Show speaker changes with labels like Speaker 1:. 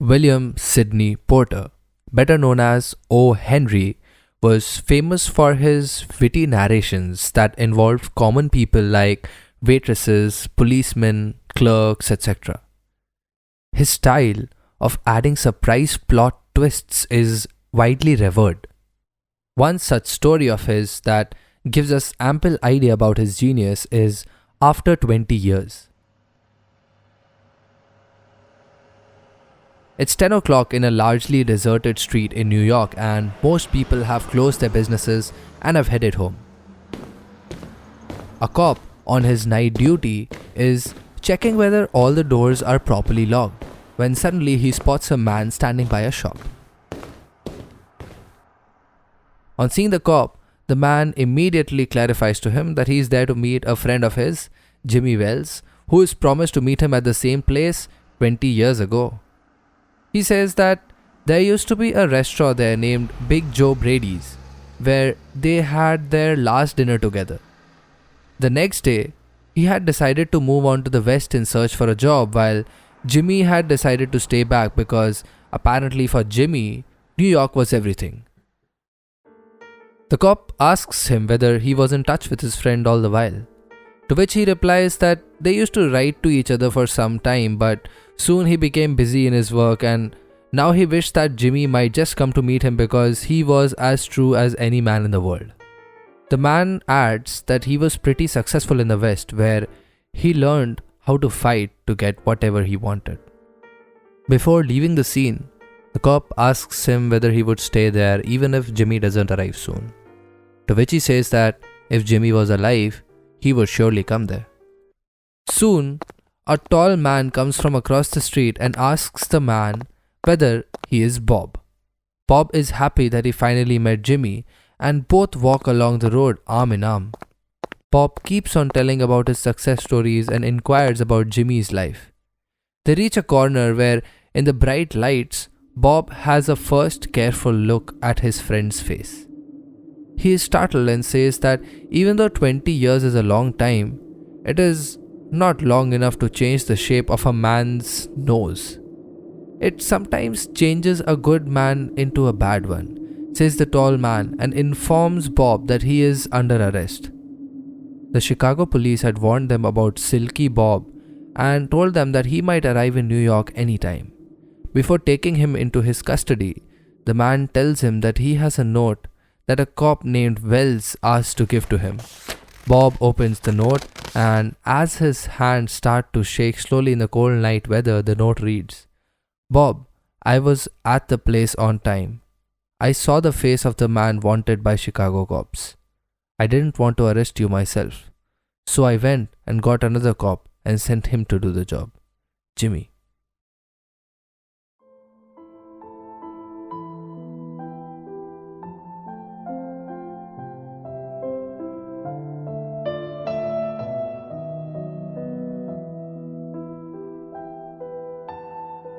Speaker 1: William Sidney Porter, better known as O. Henry, was famous for his witty narrations that involved common people like waitresses, policemen, clerks, etc. His style of adding surprise plot twists is widely revered. One such story of his that gives us ample idea about his genius is After 20 Years. It's 10 o'clock in a largely deserted street in New York, and most people have closed their businesses and have headed home. A cop on his night duty is checking whether all the doors are properly locked when suddenly he spots a man standing by a shop. On seeing the cop, the man immediately clarifies to him that he is there to meet a friend of his, Jimmy Wells, who is promised to meet him at the same place 20 years ago. He says that there used to be a restaurant there named Big Joe Brady's, where they had their last dinner together. The next day, he had decided to move on to the west in search for a job, while Jimmy had decided to stay back because apparently for Jimmy, New York was everything. The cop asks him whether he was in touch with his friend all the while, to which he replies that they used to write to each other for some time, but soon he became busy in his work and now he wished that Jimmy might just come to meet him because he was as true as any man in the world. The man adds that he was pretty successful in the West, where he learned how to fight to get whatever he wanted. Before leaving the scene, the cop asks him whether he would stay there even if Jimmy doesn't arrive soon, to which he says that if Jimmy was alive, he would surely come there. Soon, a tall man comes from across the street and asks the man whether he is Bob. Bob is happy that he finally met Jimmy, and both walk along the road arm in arm. Bob keeps on telling about his success stories and inquires about Jimmy's life. They reach a corner where, in the bright lights, Bob has a first careful look at his friend's face. He is startled and says that even though 20 years is a long time, it is not long enough to change the shape of a man's nose. It sometimes changes a good man into a bad one, says the tall man, and informs Bob that he is under arrest. The Chicago police had warned them about Silky Bob and told them that he might arrive in New York anytime. Before taking him into his custody, the man tells him that he has a note that a cop named Wells asked to give to him. Bob opens the note, and as his hands start to shake slowly in the cold night weather, the note reads, "Bob, I was at the place on time. I saw the face of the man wanted by Chicago cops. I didn't want to arrest you myself, so I went and got another cop and sent him to do the job. Jimmy."